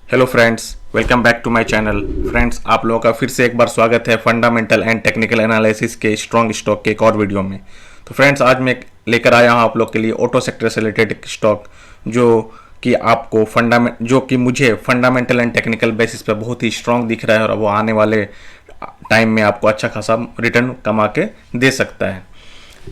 Hello friends, welcome back to my channel. Friends, आप लोगों का फिर से एक बार स्वागत है फंडामेंटल एंड टेक्निकल एनालिसिस के स्ट्रॉन्ग स्टॉक के एक और वीडियो में। तो फ्रेंड्स, आज मैं लेकर आया हूं आप लोग के लिए ऑटो सेक्टर से रिलेटेड एक स्टॉक जो कि आपको मुझे फंडामेंटल एंड टेक्निकल बेसिस पर बहुत ही स्ट्रॉन्ग दिख रहा है और वो आने वाले टाइम में आपको अच्छा खासा रिटर्न कमा के दे सकता है।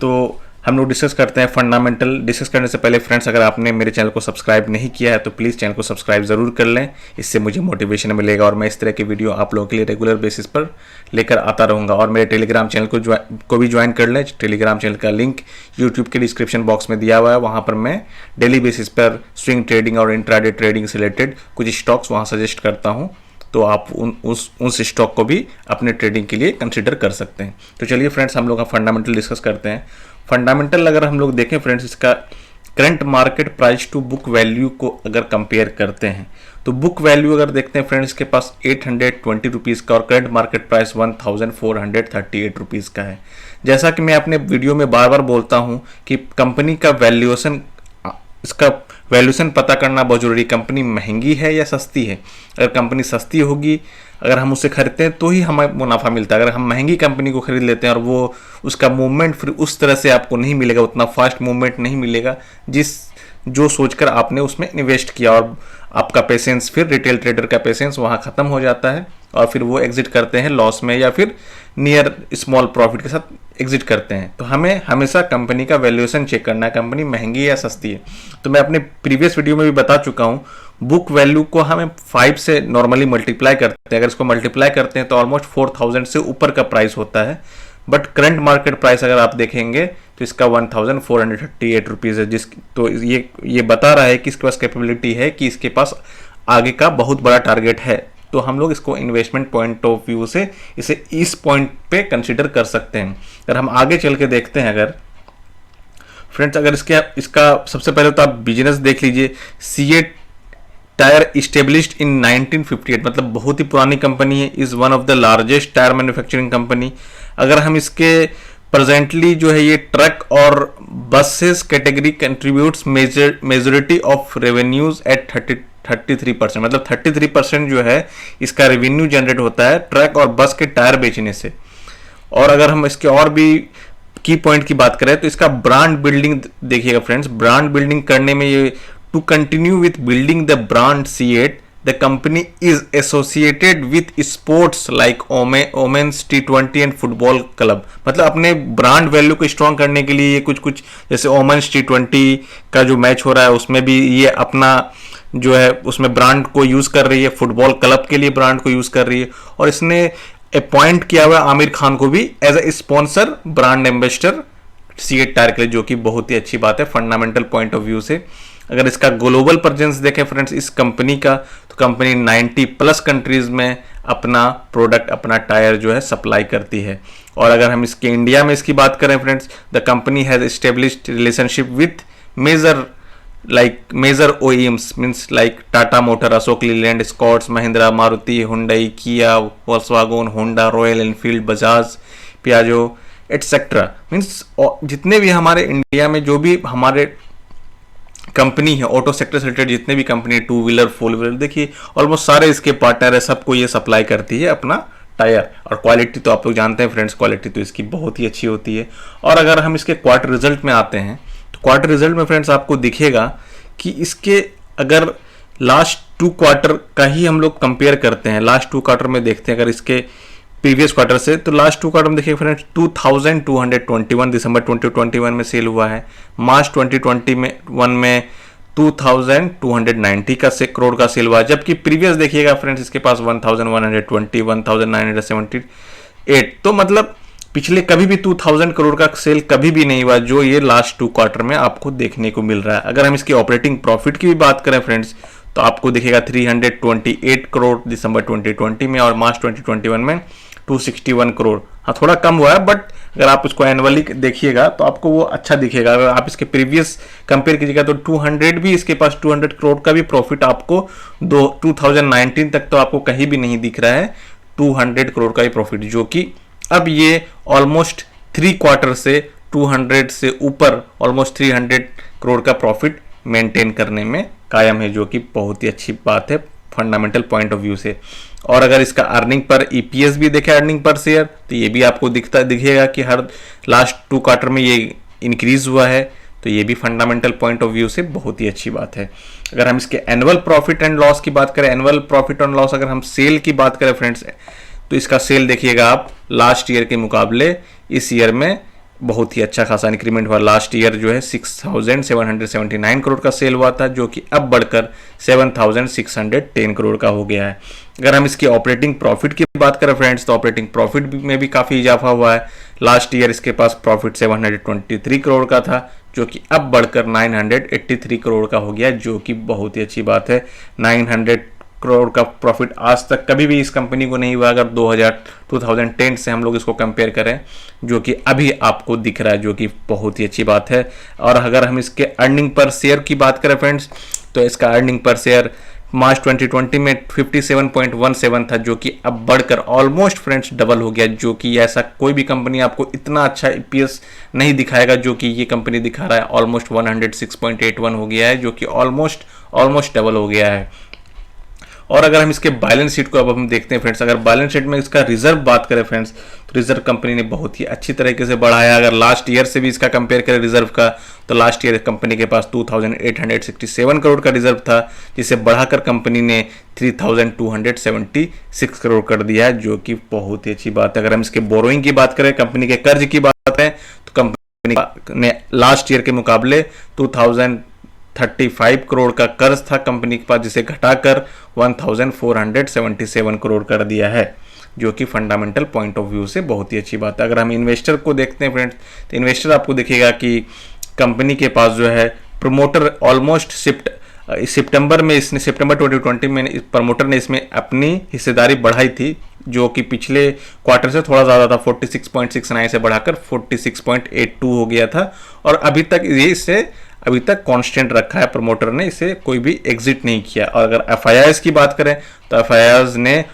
तो हम लोग डिस्कस करते हैं फंडामेंटल। डिस्कस करने से पहले फ्रेंड्स, अगर आपने मेरे चैनल को सब्सक्राइब नहीं किया है तो प्लीज़ चैनल को सब्सक्राइब ज़रूर कर लें। इससे मुझे मोटिवेशन मिलेगा और मैं इस तरह की वीडियो आप लोगों के लिए रेगुलर बेसिस पर लेकर आता रहूँगा। और मेरे टेलीग्राम चैनल को भी ज्वाइन कर लें। टेलीग्राम चैनल का लिंक यूट्यूब के डिस्क्रिप्शन बॉक्स में दिया हुआ है। वहाँ पर मैं डेली बेसिस पर स्विंग ट्रेडिंग और इंट्राडे ट्रेडिंग से रिलेटेड कुछ स्टॉक्स वहाँ सजेस्ट करता हूँ, तो आप उस स्टॉक को भी अपने ट्रेडिंग के लिए कंसिडर कर सकते हैं। तो चलिए फ्रेंड्स, हम लोग का फंडामेंटल डिस्कस करते हैं। फंडामेंटल अगर हम लोग देखें फ्रेंड्स, इसका current market price to book value को अगर कंपेयर करते हैं तो बुक वैल्यू अगर देखते हैं फ्रेंड्स, इसके पास 820 रुपीज़ का और करंट मार्केट प्राइस 1438 रुपीज़ का है। जैसा कि मैं अपने वीडियो में बार बार बोलता हूं कि कंपनी का इसका वैल्यूएशन पता करना बहुत जरूरी। कंपनी महंगी है या सस्ती है। अगर कंपनी सस्ती होगी, अगर हम उसे खरीदते हैं तो ही हमें मुनाफा मिलता है। अगर हम महंगी कंपनी को खरीद लेते हैं और वो उसका मूवमेंट फिर उस तरह से आपको नहीं मिलेगा, उतना फास्ट मूवमेंट नहीं मिलेगा जो सोचकर आपने उसमें इन्वेस्ट किया, और आपका पेशेंस, फिर रिटेल ट्रेडर का पेशेंस वहाँ ख़त्म हो जाता है और फिर वो एग्जिट करते हैं लॉस में या फिर नियर स्मॉल प्रॉफिट के साथ एग्जिट करते हैं। तो हमें हमेशा कंपनी का वैल्यूएशन चेक करना है, कंपनी महंगी है या सस्ती है। तो मैं अपने प्रीवियस वीडियो में भी बता चुका हूँ, बुक वैल्यू को हमें 5 से नॉर्मली मल्टीप्लाई करते हैं। अगर इसको मल्टीप्लाई करते हैं तो ऑलमोस्ट 4000 से ऊपर का प्राइस होता है। बट करंट मार्केट प्राइस अगर आप देखेंगे तो इसका 1438 रुपीज़ है, तो ये बता रहा है कि इसके पास कैपेबिलिटी है कि इसके पास आगे का बहुत बड़ा टारगेट है। तो हम लोग इसको इन्वेस्टमेंट पॉइंट ऑफ व्यू से इसे इस पॉइंट पे कंसिडर कर सकते हैं। अगर हम आगे चल के देखते हैं, अगर फ्रेंड्स, अगर इसका सबसे पहले तो आप बिजनेस देख लीजिए। सीएट टायर इस्टेब्लिश्ड इन 1958, मतलब बहुत ही पुरानी कंपनी है। Is one of the largest tyre manufacturing company. अगर हम इसके प्रेजेंटली जो है ये ट्रक और buses category contributes majority of revenues at 33%, मतलब 33% जो है इसका रेवेन्यू जनरेट होता है ट्रक और बस के टायर बेचने से। और अगर हम इसके और भी की पॉइंट की बात करें तो इसका ब्रांड बिल्डिंग देखिएगा फ्रेंड्स। ब्रांड बिल्डिंग करने में ये to continue with building the brand CEAT, the company is associated with sports like women's T20 and football club. मतलब अपने ब्रांड वैल्यू को स्ट्रॉन्ग करने के लिए ये कुछ जैसे ओमेन्स T20 का जो मैच हो रहा है उसमें भी ये अपना जो है उसमें ब्रांड को यूज कर रही है, फुटबॉल क्लब के लिए ब्रांड को यूज कर रही है। और इसने अपॉइंट किया हुआ आमिर खान को भी as a sponsor, brand ambassador CEAT tyre के लिए, जो कि बहुत ही अच्छी बात है फंडामेंटल पॉइंट ऑफ व्यू से। अगर इसका ग्लोबल प्रेजेंस देखें फ्रेंड्स इस कंपनी का, तो कंपनी 90 प्लस कंट्रीज में अपना प्रोडक्ट, अपना टायर जो है सप्लाई करती है। और अगर हम इसके इंडिया में इसकी बात करें friends, the company has established relationship with major OEMs means like Tata motor, Ashok Leyland, Scotts, Mahindra, Maruti, Hyundai, Kia, Volkswagen, Honda, Royal Enfield, Bajaj, Piaggio etcetera. Means जितने भी हमारे इंडिया में जो भी हमारे कंपनी है ऑटो सेक्टर से रिलेटेड, जितने भी company, two wheeler, four wheeler, देखिए ऑलमोस्ट सारे इसके पार्टनर है, सबको ये सप्लाई करती है अपना टायर। और क्वालिटी तो आप लोग जानते हैं फ्रेंड्स, क्वालिटी तो इसकी बहुत ही अच्छी होती है। और अगर हम इसके क्वार्टर रिजल्ट में आते हैं तो क्वार्टर रिजल्ट में फ्रेंड्स आपको दिखेगा कि इसके अगर लास्ट 2 क्वार्टर का ही हम लोग कंपेयर करते हैं, लास्ट 2 क्वार्टर में देखते हैं अगर इसके प्रीवियस क्वार्टर से, तो लास्ट 2 क्वार्टर में देखिए फ्रेंड्स 2221 दिसंबर 2021 में सेल हुआ है। मार्च 2021 में 2290 करोड़ का सेल हुआ है। जबकि प्रीवियस देखिएगा फ्रेंड्स इसके पास 1120, 1978। तो मतलब पिछले कभी भी 2000 करोड़ का सेल कभी भी नहीं हुआ, जो ये लास्ट 2 क्वार्टर में आपको देखने को मिल रहा है। अगर हम इसकी ऑपरेटिंग प्रॉफिट की भी बात करें फ्रेंड्स, तो आपको दिखेगा 328 करोड़ दिसंबर 2020 में, और मार्च 2021 में 261 करोड़। हाँ, थोड़ा कम हुआ है, बट अगर आप उसको एनुअली देखिएगा तो आपको वो अच्छा दिखेगा। अगर आप इसके प्रीवियस कंपेयर कीजिएगा तो 200 भी इसके पास 200 करोड़ का भी प्रॉफिट आपको 2019 तक तो आपको कहीं भी नहीं दिख रहा है 200 करोड़ का ही प्रॉफिट, जो कि अब ये ऑलमोस्ट 3 क्वार्टर से 200 से ऊपर ऑलमोस्ट 300 करोड़ का प्रॉफिट मेंटेन करने में कायम है, जो कि बहुत ही अच्छी बात है फंडामेंटल पॉइंट ऑफ व्यू से। और अगर इसका अर्निंग पर ईपीएस भी देखें, अर्निंग पर शेयर, तो ये भी आपको दिखेगा कि हर लास्ट 2 क्वार्टर में ये इंक्रीज हुआ है। तो ये भी फंडामेंटल पॉइंट ऑफ व्यू से बहुत ही अच्छी बात है। अगर हम इसके एनुअल प्रॉफिट एंड लॉस की बात करें, एनुअल प्रॉफिट एंड लॉस, अगर हम सेल की बात करें फ्रेंड्स, तो इसका सेल देखिएगा आप लास्ट ईयर के मुकाबले इस ईयर में बहुत ही अच्छा खासा इंक्रीमेंट हुआ। लास्ट ईयर जो है 6,779 करोड़ का सेल हुआ था, जो कि अब बढ़कर 7,610 करोड़ का हो गया है। अगर हम इसकी ऑपरेटिंग प्रॉफिट की बात करें फ्रेंड्स, तो ऑपरेटिंग प्रॉफिट में भी काफ़ी इजाफा हुआ है। लास्ट ईयर इसके पास प्रॉफिट 723 करोड़ का था, जो कि अब बढ़कर 983 करोड़ का हो गया, जो कि बहुत ही अच्छी बात है। 900 करोड़ का प्रॉफिट आज तक कभी भी इस कंपनी को नहीं हुआ, अगर 2010 से हम लोग इसको कंपेयर करें, जो कि अभी आपको दिख रहा है, जो कि बहुत ही अच्छी बात है। और अगर हम इसके अर्निंग पर शेयर की बात करें फ्रेंड्स, तो इसका अर्निंग पर शेयर मार्च 2020 में 57.17 था, जो कि अब बढ़कर ऑलमोस्ट फ्रेंड्स डबल हो गया, जो कि ऐसा कोई भी कंपनी आपको इतना अच्छा ईपीएस नहीं दिखाएगा जो कि ये कंपनी दिखा रहा है। ऑलमोस्ट 106.81 हो गया है, जो कि ऑलमोस्ट डबल हो गया है। और अगर हम इसके बैलेंस शीट को अब हम देखते हैं फ्रेंड्स, अगर बैलेंस शीट में इसका रिजर्व बात करें फ्रेंड्स, तो रिजर्व कंपनी ने बहुत ही अच्छी तरीके से बढ़ाया। अगर लास्ट ईयर से भी इसका कंपेयर करें रिजर्व का, तो लास्ट ईयर कंपनी के पास 2,867 करोड़ का रिजर्व था, जिसे बढ़ाकर कंपनी ने 3,276 करोड़ कर दिया है, जो कि बहुत ही अच्छी बात है। अगर हम इसके बोरोइंग की बात करें, कंपनी के कर्ज की बात करें, तो कंपनी ने लास्ट ईयर के मुकाबले 2,035 करोड़ का कर्ज था कंपनी के पास, जिसे घटाकर 1,477 करोड़ कर दिया है, जो कि फंडामेंटल पॉइंट ऑफ व्यू से बहुत ही अच्छी बात है। अगर हम इन्वेस्टर को देखते हैं फ्रेंड्स, तो इन्वेस्टर आपको दिखेगा कि कंपनी के पास जो है प्रमोटर ऑलमोस्ट सितंबर 2020 में प्रमोटर ने इसमें अपनी हिस्सेदारी बढ़ाई थी, जो कि पिछले क्वार्टर से थोड़ा ज़्यादा था, 46.69 से बढ़ाकर 46.82 हो गया था। और अभी तक कांस्टेंट रखा है प्रमोटर ने, इसे कोई भी एग्जिट नहीं किया। और अगर एफआईआईज की बात करें, तो एफआईआईज ने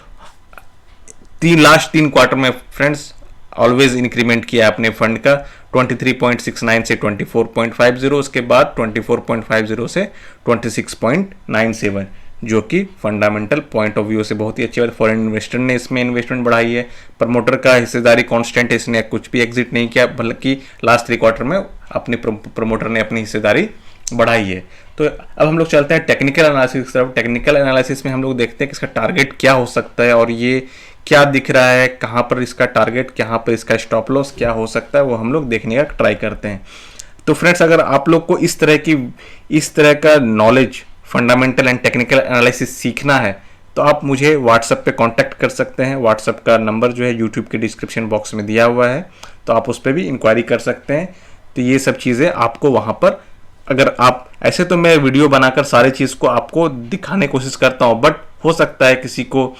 लास्ट 3 क्वार्टर में फ्रेंड्स ऑलवेज इंक्रीमेंट किया अपने फंड का, 23.69 से 24.50, उसके बाद 24.50 से 26.97, जो कि फंडामेंटल पॉइंट ऑफ व्यू से बहुत ही अच्छी बात। फॉरेन इन्वेस्टर ने इसमें इन्वेस्टमेंट बढ़ाई है, प्रमोटर का हिस्सेदारी कांस्टेंट है, इसने कुछ भी एग्जिट नहीं किया, बल्कि लास्ट 3 क्वार्टर में अपने प्रमोटर ने अपनी हिस्सेदारी बढ़ाई है। तो अब हम लोग चलते हैं टेक्निकल एनालिसिस की तरफ। टेक्निकल एनालिसिस में हम लोग देखते हैं कि इसका टारगेट क्या हो सकता है, और ये क्या दिख रहा है, कहाँ पर इसका टारगेट, कहाँ पर इसका स्टॉप लॉस क्या हो सकता है, वो हम लोग देखने का ट्राई करते हैं। तो फ्रेंड्स, अगर आप लोग को इस तरह का knowledge, fundamental and technical analysis सीखना है, तो आप मुझे व्हाट्सएप पे कांटेक्ट कर सकते हैं। व्हाट्सएप का नंबर जो है यूट्यूब के डिस्क्रिप्शन बॉक्स में दिया हुआ है, तो आप उस पर भी इंक्वायरी कर सकते हैं। तो ये सब चीज़ें आपको वहाँ पर, अगर आप ऐसे, तो मैं वीडियो बनाकर सारी चीज़ को आपको दिखाने की कोशिश करता हूँ, बट हो सकता है किसी को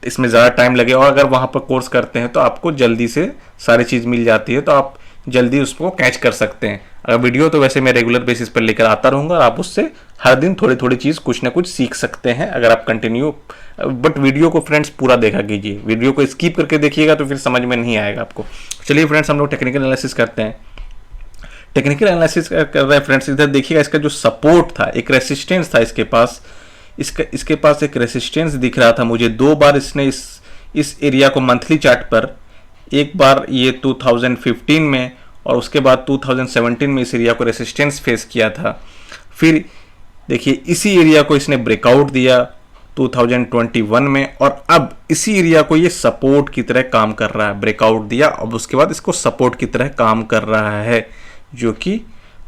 इसमें ज़्यादा टाइम लगे, और अगर वहाँ पर कोर्स करते हैं तो आपको जल्दी से सारी चीज़ मिल जाती है, तो आप जल्दी उसको कैच कर सकते हैं। अगर वीडियो तो वैसे मैं रेगुलर बेसिस पर लेकर आता रहूँगा, और आप उससे हर दिन थोड़ी चीज़ कुछ ना कुछ सीख सकते हैं, अगर आप कंटिन्यू, बट वीडियो को फ्रेंड्स पूरा देखा कीजिए, वीडियो को स्किप करके देखिएगा तो फिर समझ में नहीं आएगा आपको। चलिए फ्रेंड्स, हम लोग टेक्निकल एनालिसिस करते हैं। टेक्निकल एनालिसिस कर रहे हैं फ्रेंड्स, इधर देखिएगा, इसका जो सपोर्ट था, एक रेसिस्टेंस था इसके पास, इसके पास एक रेसिस्टेंस दिख रहा था मुझे। 2 बार इसने इस एरिया को मंथली चार्ट पर, एक बार ये 2015 में और उसके बाद 2017 में इस एरिया को रेसिस्टेंस फेस किया था। फिर देखिए इसी एरिया को इसने ब्रेकआउट दिया 2021 में, और अब इसी एरिया को ये सपोर्ट की तरह काम कर रहा है। ब्रेकआउट दिया, अब उसके बाद इसको सपोर्ट की तरह काम कर रहा है, जो कि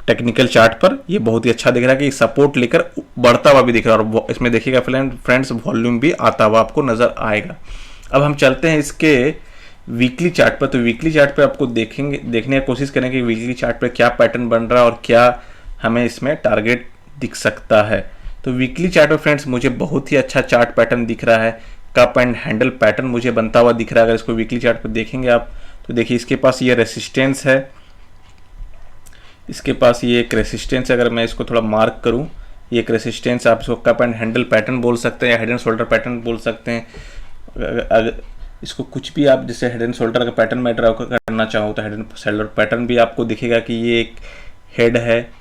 टेक्निकल चार्ट पर ये बहुत ही अच्छा दिख रहा है कि सपोर्ट लेकर बढ़ता हुआ भी दिख रहा है। और इसमें देखिएगा फ्रेंड्स, वॉल्यूम भी आता हुआ आपको नजर आएगा। अब हम चलते हैं इसके वीकली चार्ट पर। तो वीकली चार्ट पर आपको देखने की कोशिश करेंगे वीकली चार्ट पर क्या पैटर्न बन रहा है और क्या हमें इसमें टारगेट दिख सकता है। तो वीकली चार्ट पर फ्रेंड्स मुझे बहुत ही अच्छा चार्ट पैटर्न दिख रहा है, कप एंड हैंडल पैटर्न मुझे बनता हुआ दिख रहा है। अगर इसको वीकली चार्ट पर देखेंगे आप, तो देखिए इसके पास ये रेसिस्टेंस है, इसके पास ये एक रेसिस्टेंस है। अगर मैं इसको थोड़ा मार्क करूं, ये एक रेसिस्टेंस, आप इसको कप एंड हैंडल पैटर्न बोल सकते हैं या हेड एंड शोल्डर पैटर्न बोल सकते हैं। अगर इसको कुछ भी आप, जैसे हेड एंड शोल्डर का पैटर्न मैं ड्रा करना चाहूँ, तो हेड एंड शोल्डर पैटर्न भी आपको दिखेगा कि ये एक हेड है,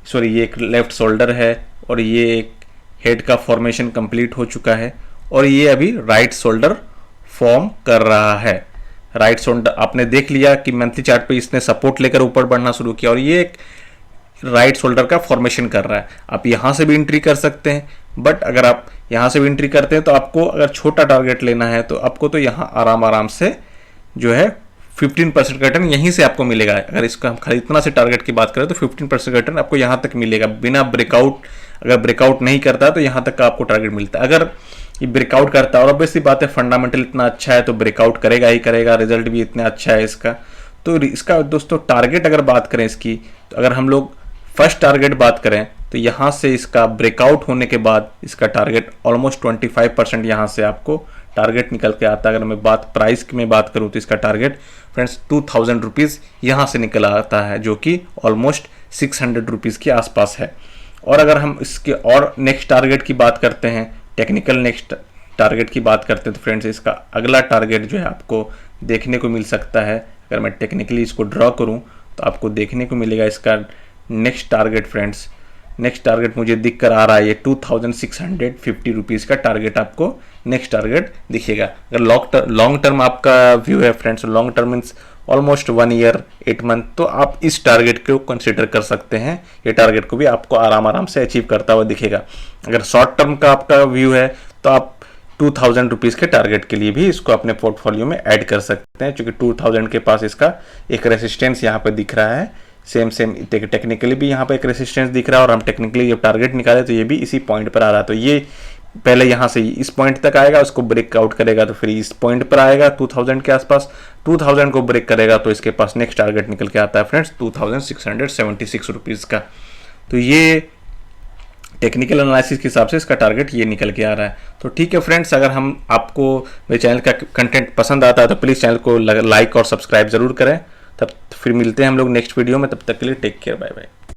सॉरी ये एक लेफ्ट शोल्डर है और ये एक हेड का फॉर्मेशन कंप्लीट हो चुका है और ये अभी राइट शोल्डर फॉर्म कर रहा है। राइट शोल्डर आपने देख लिया कि मंथली चार्ट पे इसने सपोर्ट लेकर ऊपर बढ़ना शुरू किया और ये एक राइट शोल्डर का फॉर्मेशन कर रहा है। आप यहाँ से भी एंट्री कर सकते हैं, बट अगर आप यहाँ से भी एंट्री करते हैं तो आपको अगर छोटा टारगेट लेना है तो आपको तो यहाँ आराम से जो है 15% का रिटर्न यहीं से आपको मिलेगा। अगर इसका हम खाली इतना से टारगेट की बात करें तो 15% का रिटर्न आपको यहाँ तक मिलेगा बिना ब्रेकआउट। अगर ब्रेकआउट नहीं करता है तो यहाँ तक का आपको टारगेट मिलता है। अगर ये ब्रेकआउट करता है और ऑब्वियसली बात है फंडामेंटल इतना अच्छा है तो ब्रेकआउट करेगा ही करेगा, रिजल्ट भी इतना अच्छा है इसका। तो इसका दोस्तों टारगेट अगर बात करें इसकी, तो अगर हम लोग फर्स्ट टारगेट बात करें तो यहाँ से इसका ब्रेकआउट होने के बाद इसका टारगेट ऑलमोस्ट 25% यहाँ से आपको टारगेट निकल के आता है। अगर मैं प्राइस में बात करूँ तो इसका टारगेट फ्रेंड्स 2000 रुपीज़ यहाँ से निकल आता है, जो कि ऑलमोस्ट 600 रुपीज़ के आसपास है। और अगर हम इसके और नेक्स्ट टारगेट की बात करते हैं, टेक्निकल नेक्स्ट टारगेट की बात करते हैं तो फ्रेंड्स इसका अगला टारगेट जो है आपको देखने को मिल सकता है। अगर मैं टेक्निकली इसको ड्रॉ करूँ तो आपको देखने को मिलेगा इसका next target. Friends next target मुझे दिख कर आ रहा है ये 2650 रुपीज़ का टारगेट आपको नेक्स्ट टारगेट दिखेगा। अगर लॉन्ग टर्म आपका व्यू है friends, long term means almost 1 year 8 month, तो आप इस टारगेट को कंसिडर कर सकते हैं। ये टारगेट को भी आपको आराम से अचीव करता हुआ दिखेगा। अगर शॉर्ट टर्म का आपका व्यू है तो आप 2000 रुपीज़ के टारगेट के लिए भी इसको अपने पोर्टफोलियो में ऐड कर सकते हैं, क्योंकि 2000 के पास इसका एक रेसिस्टेंस यहाँ पे दिख रहा है। सेम टेक्निकली भी यहाँ पे एक रेसिस्टेंस दिख रहा है और हम टेक्निकली जब टारगेट निकाले तो ये भी इसी पॉइंट पर आ रहा है। तो ये पहले यहाँ से इस पॉइंट तक आएगा, उसको ब्रेक आउट करेगा तो फिर इस पॉइंट पर आएगा 2000 के आसपास, 2000 को ब्रेक करेगा तो इसके पास नेक्स्ट टारगेट निकल के आता है फ्रेंड्स 2676 रुपीज़ का। तो ये टेक्निकल एनालिसिस के हिसाब से इसका टारगेट ये निकल के आ रहा है। तो ठीक है फ्रेंड्स, अगर आपको मेरे चैनल का कंटेंट पसंद आता है तो प्लीज़ चैनल को लाइक और सब्सक्राइब ज़रूर करें। तब फिर मिलते हैं हम लोग नेक्स्ट वीडियो में, तब तक के लिए टेक केयर, बाय बाय।